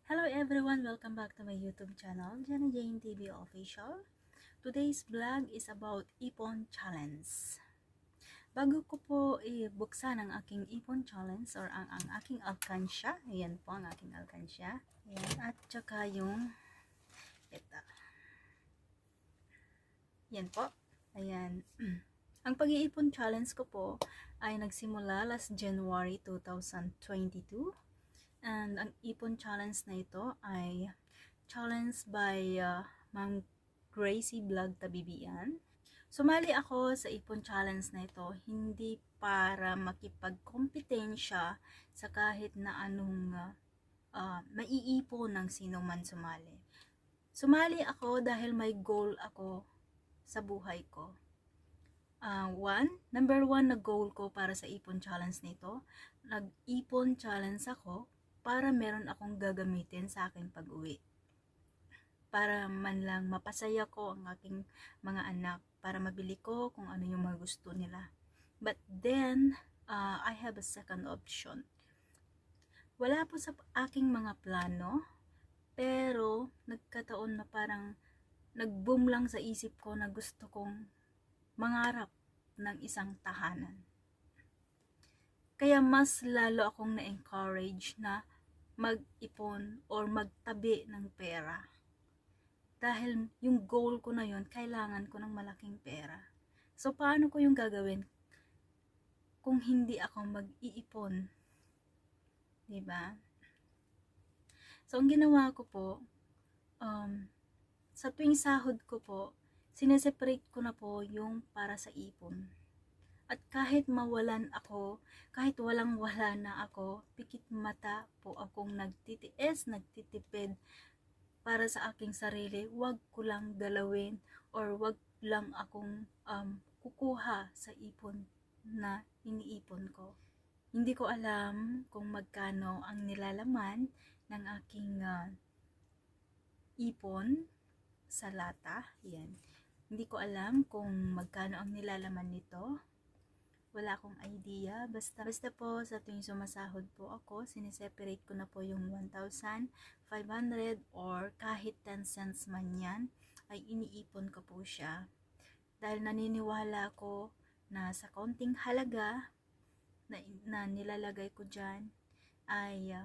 Hello everyone! Welcome back to my YouTube channel, Jenna Jane TV Official. Today's vlog is about Ipon Challenge. Bago ko po ibuksan ang aking Ipon Challenge or ang aking alkansya, ayan po ang aking alkansya. Ayan, at saka yung ito. Ayan po. Ayan. Ang pag-iipon challenge ko po ay nagsimula last January 2022. And ang ipon challenge na ito ay challenge by Ma'am Gracie Vlog Tabibian. Sumali ako sa ipon challenge na ito hindi para makipagkompetensya sa kahit na anong maiipon ng sino man sumali. Sumali ako dahil may goal ako sa buhay ko. Number one na goal ko para sa ipon challenge nito, nag-ipon challenge ako para meron akong gagamitin sa aking pag-uwi. Para man lang mapasaya ko ang aking mga anak, para mabili ko kung ano yung mga gusto nila. But then, I have a second option. Wala po sa aking mga plano, pero nagkataon na parang nag-boom lang sa isip ko na gusto kong mangarap ng isang tahanan. Kaya mas lalo akong na-encourage na mag-ipon or magtabi ng pera. Dahil yung goal ko na yun, kailangan ko ng malaking pera. So, paano ko yung gagawin kung hindi ako mag-iipon? Diba? So, ang ginawa ko po, sa tuwing sahod ko po, sineseparate ko na po yung para sa ipon. At kahit mawalan ako, kahit walang-wala na ako, pikit mata po akong nagtitiis, nagtitipid para sa aking sarili. Wag ko lang galawin or wag lang akong kukuha sa ipon na iniipon ko. Hindi ko alam kung magkano ang nilalaman ng aking ipon sa lata. Yan. Hindi ko alam kung magkano ang nilalaman nito. Wala akong idea. Basta po sa tuwing sumasahod po ako, sineseparate ko na po yung 1,500 or kahit 10 cents man yan, ay iniipon ko po siya. Dahil naniniwala ko na sa konting halaga na nilalagay ko dyan ay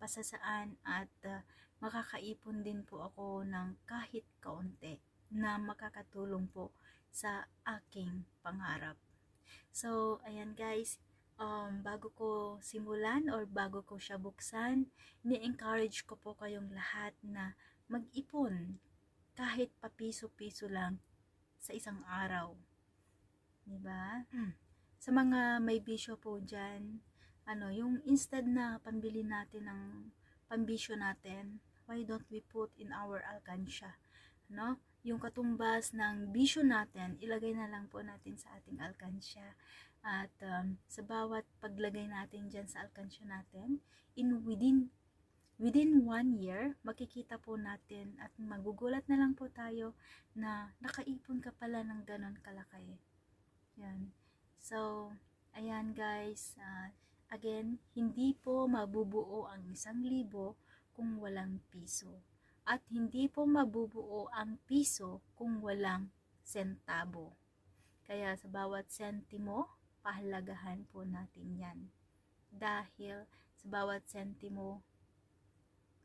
pasasaan at makakaipon din po ako ng kahit kaunti na makakatulong po sa aking pangarap. So, ayan guys, bago ko simulan or bago ko siya buksan, ni-encourage ko po kayong lahat na mag-ipon kahit papiso-piso lang sa isang araw. Diba? Sa mga may bisyo po dyan, yung instead na pambili natin ng pambisyo natin, why don't we put in our alkansya? Yung katumbas ng bisyo natin, ilagay na lang po natin sa ating alkansya. At sa bawat paglagay natin dyan sa alkansya natin, within 1 year, makikita po natin at magugulat na lang po tayo na nakaipon ka pala ng ganon kalaki. Yan. So, ayan guys, again, hindi po mabubuo ang 1,000 kung walang piso. At hindi po mabubuo ang piso kung walang sentabo. Kaya sa bawat sentimo, pahalagahan po natin yan. Dahil sa bawat sentimo,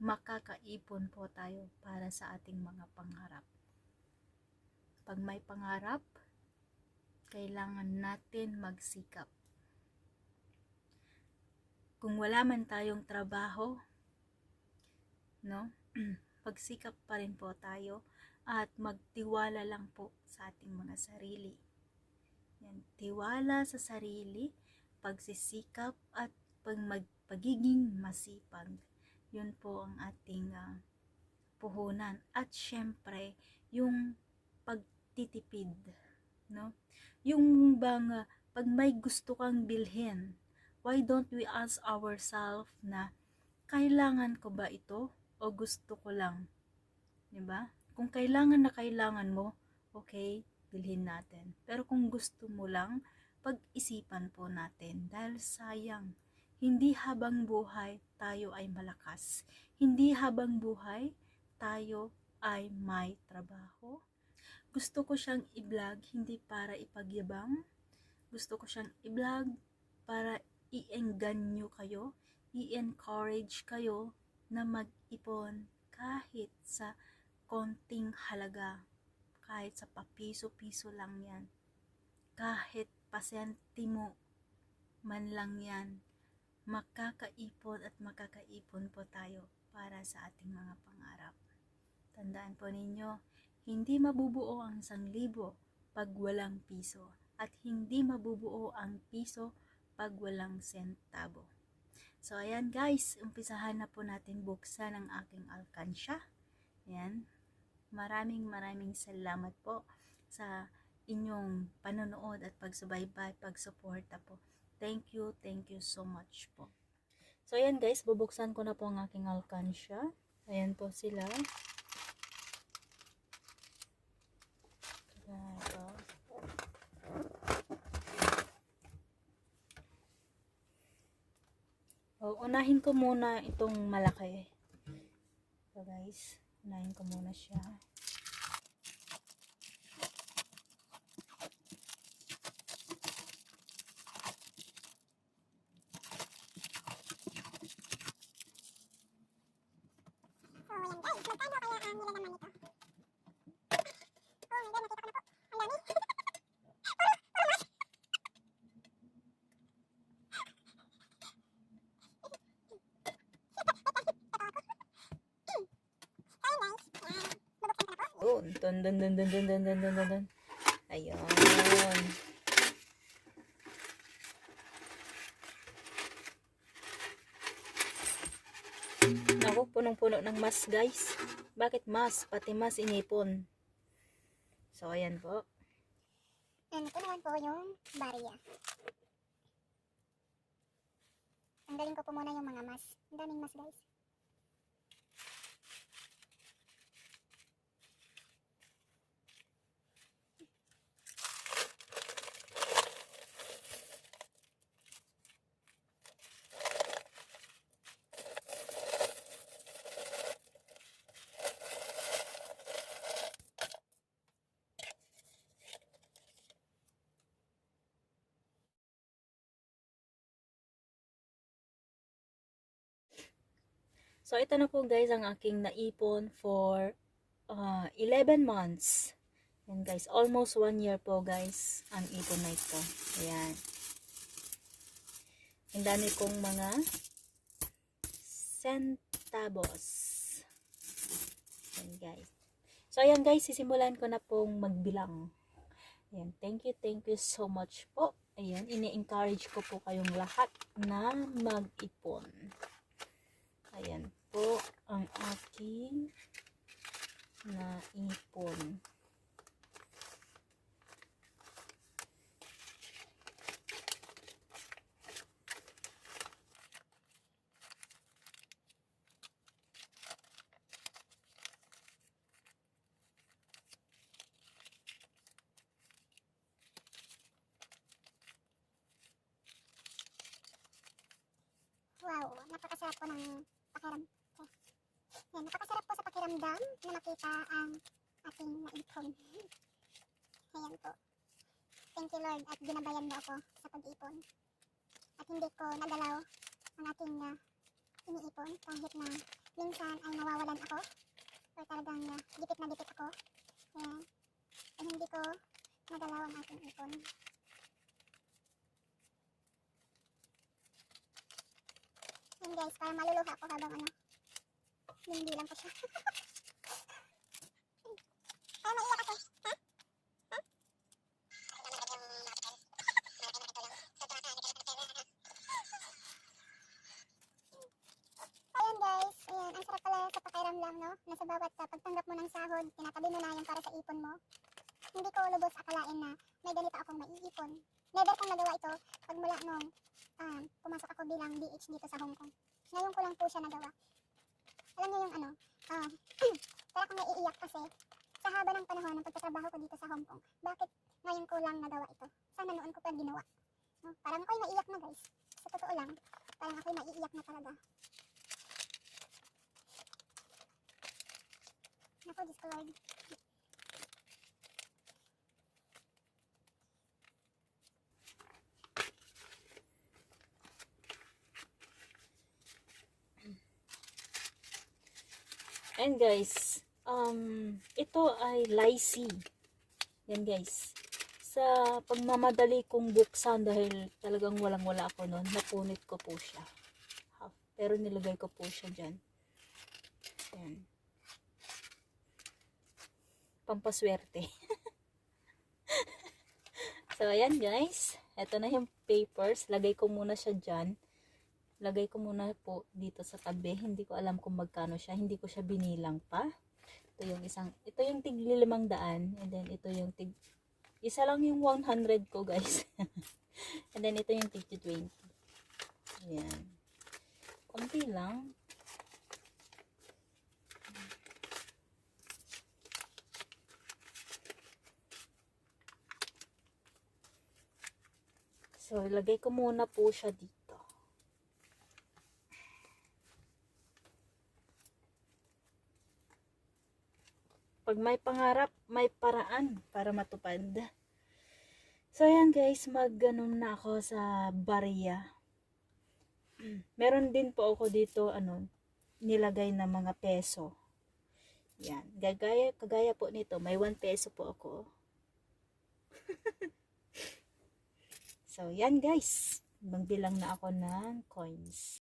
makakaipon po tayo para sa ating mga pangarap. Pag may pangarap, kailangan natin magsikap. Kung wala man tayong trabaho, pagsikap pa rin po tayo at magtiwala lang po sa ating mga sarili. Yan, tiwala sa sarili, pagsisikap at pagiging masipag. Yun po ang ating puhunan. At syempre, yung pagtitipid. Yung bang pag may gusto kang bilhin, why don't we ask ourselves na kailangan ko ba ito? O gusto ko lang, diba? Kung kailangan na kailangan mo, okay, bilhin natin. Pero kung gusto mo lang, pag-isipan po natin dahil sayang Hindi habang buhay tayo ay malakas. Hindi habang buhay tayo ay may trabaho. Gusto ko siyang i-vlog hindi para ipagyabang. Gusto ko siyang i-vlog para i-engganyo kayo, i-encourage kayo na mag-ipon kahit sa konting halaga, kahit sa papiso-piso lang yan, kahit pasentimo man lang yan, makakaipon at makakaipon po tayo para sa ating mga pangarap. Tandaan po ninyo, hindi mabubuo ang 1,000 pag walang piso at hindi mabubuo ang piso pag walang sentabo. So ayan guys, umpisahan na po natin buksan ang aking alkansya. Ayan, maraming salamat po sa inyong panonood at pagsubaybay, pagsuporta po. Thank you so much po. So ayan guys, bubuksan ko na po ang aking alkansya. Ayan po sila. Ito. Unahin ko muna itong malaki. So guys, unahin ko muna siya. Dun. Ayun. Naku, punong-puno ng mas guys. Bakit mas? Pati mas inipon. So, ayan po. And ito naman po yung barya. Tanggalin ko po muna yung mga mas. Ang daming mas guys. So, ito na po guys ang aking naipon for 11 months. Yan guys, almost 1 year po guys ang ipon na ito. Ayan. Ang dami kong mga centavos. Ayan guys. So, ayan guys, sisimulan ko na pong magbilang. Ayan, thank you so much po. Ayan, ini-encourage ko po kayong lahat na mag-ipon. Ayan po ang aking naipon. Wow, napakasarap po ng pakiram. Yan, napakasarap po sa pakiramdam na makita ang ating naipon. Ayan po. Thank you Lord at ginabayan mo ako sa pag-ipon. At hindi ko nagalaw ang aking iniipon kahit na minsan ay nawawalan ako or talagang gipit na gipit ako. Ayan. Ay hindi ko nagalaw ang aking ipon. Yan guys, parang maluluha ako habang hindi lang ko siya. Kaya maiyak ako. Ha? Ha? Ayan guys, ayan, ang sarap pala sa pakiramdam, no? Na sa bawat pagtanggap mo ng sahod, tinatabi mo na yung para sa ipon mo. Hindi ko lubos akalain na may ganito akong maiipon. Never kong nagawa ito pag mula nung pumasok ako bilang BH dito sa Hong Kong. Ngayon ko lang po siya nagawa. Alam niyo yung para akong naiiyak kasi sa haba ng panahon ng pagtatrabaho ko dito sa Hong Kong, bakit ngayon ko lang nagawa ito? Sana noon ko pa ginawa. No? Parang ako'y naiiyak na guys. Sa totoo lang, Parang ako'y maiiyak na talaga. Naku, Diyos ko Lord. And guys, ito ay lychee. Yan guys. Sa pagmamadali kong buksan dahil talagang walang-wala ako noon, napunit ko po siya. Pero nilagay ko po siya dyan. Yan. Pampaswerte. So, ayan guys. Ito na yung papers. Lagay ko muna siya dyan. Lagay ko muna po dito sa tabi. Hindi ko alam kung magkano siya. Hindi ko siya binilang pa. Ito yung tig 500. And then ito yung isa lang yung 100 ko guys. And then ito yung tig 20. Ayan. Konti lang. So, ilagay ko muna po siya dito. Pag may pangarap, may paraan para matupad. So, ayan guys, mag-ganun na ako sa barya. Meron din po ako dito, nilagay na mga peso. Yan. Kagaya po nito, may 1 peso po ako. So, yan guys. Magbilang na ako ng coins.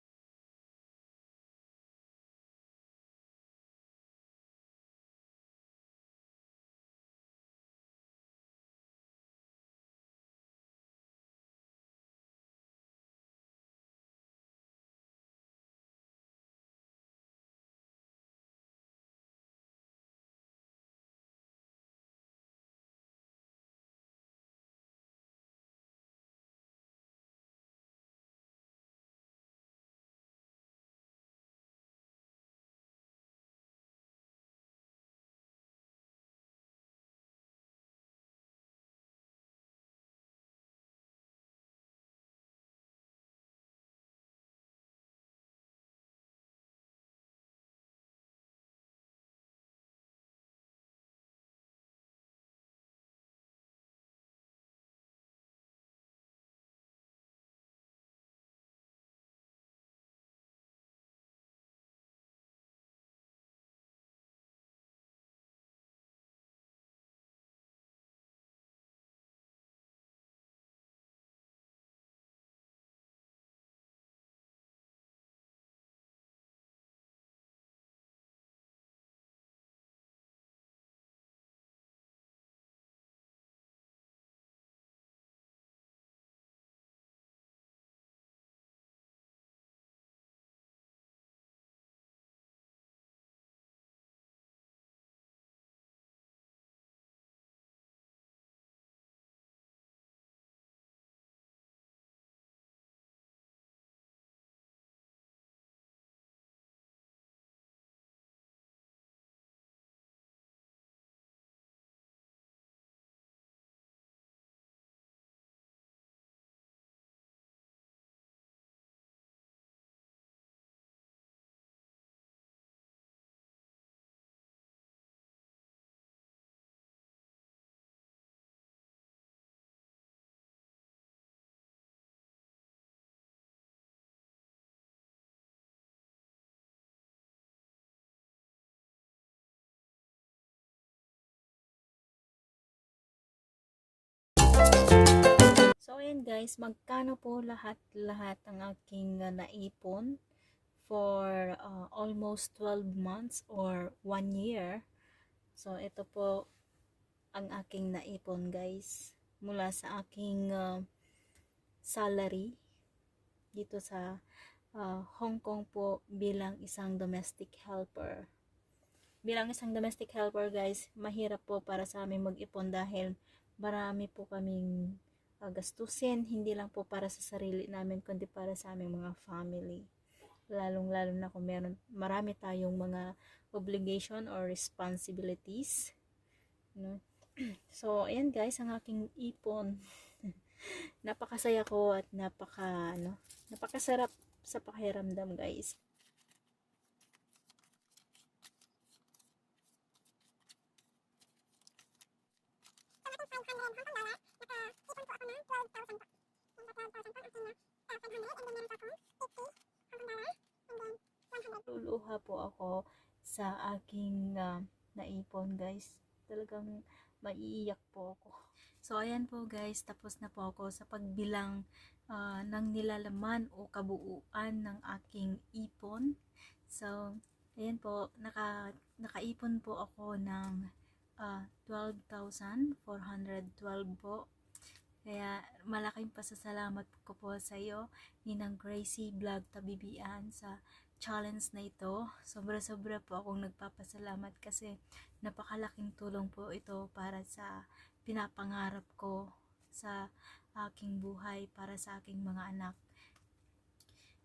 So, ayan guys, magkano po lahat ang aking naipon for almost 12 months or 1 year. So, ito po ang aking naipon guys mula sa aking salary dito sa Hong Kong po bilang isang domestic helper. Bilang isang domestic helper guys, mahirap po para sa amin mag-ipon dahil marami po kaming gastusin, hindi lang po para sa sarili namin kundi para sa aming mga family, lalong-lalo na kung marami tayong mga obligation or responsibilities, no? So ayan guys, ang aking ipon. Napakasaya ko at napakasarap sa pakiramdam, guys. Sa ating 500 Hong Kong dollar, naka-ipon po ako ng 12,000 po. Yung 12,000 po, akin na 500, and then meron pa akong 80 Hong Kong dollar, and then 100. Luluha po ako sa aking naipon, guys. Talagang maiiyak po ako. So, ayan po guys, tapos na po ako sa pagbilang ng nilalaman o kabuuan ng aking ipon. So, ayan po, nakaipon po ako ng 12,412 po. Kaya malaking pasasalamat ko po sa iyo, Ninang Gracie Vlog Tabibian, sa challenge na ito. Sobra-sobra po akong nagpapasalamat kasi napakalaking tulong po ito para sa pinapangarap ko sa aking buhay, para sa aking mga anak.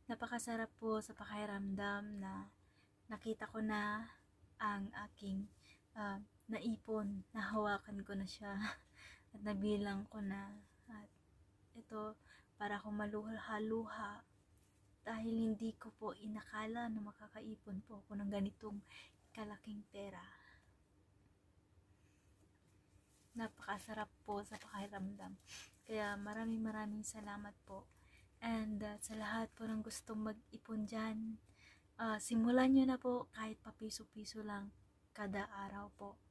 Napakasarap po sa pakiramdam na nakita ko na ang aking naipon, nahawakan ko na siya at nabilang ko na. At ito, para akong maluha-luha dahil hindi ko po inakala na makakaipon po ako ng ganitong kalaking pera. Napakasarap po sa pakiramdam. Kaya maraming salamat po. And sa lahat po ng gustong mag-ipon dyan, simulan nyo na po kahit papiso-piso lang kada araw po.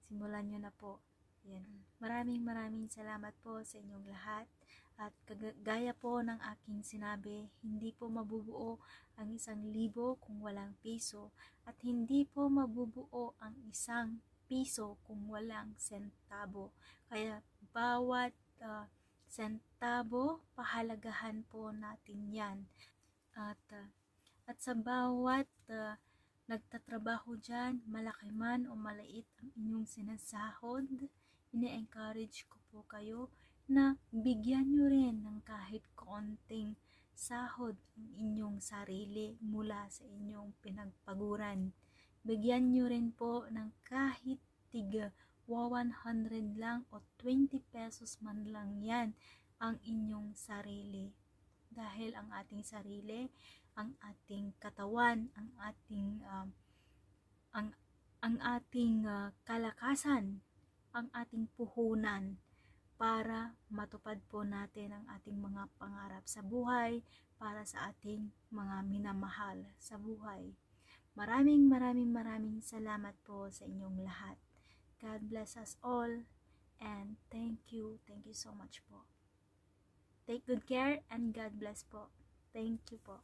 Simulan nyo na po. Yan. Maraming salamat po sa inyong lahat. At gaya po ng aking sinabi, hindi po mabubuo ang 1,000 kung walang piso. At hindi po mabubuo ang 1 piso kung walang sentabo. Kaya bawat sentabo, pahalagahan po natin yan. At sa bawat nagtatrabaho dyan, malaki man o maliit ang inyong sinasahod, ine-encourage ko po kayo na bigyan nyo rin ng kahit konting sahod ang inyong sarili mula sa inyong pinagpaguran. Bigyan nyo rin po ng kahit tiga 100 lang o 20 pesos man lang yan ang inyong sarili. Dahil ang ating sarili, ang ating katawan, ang ating kalakasan, ang ating puhunan para matupad po natin ang ating mga pangarap sa buhay, para sa ating mga minamahal sa buhay. Maraming salamat po sa inyong lahat. God bless us all, and thank you so much po. Take good care and God bless po. Thank you po.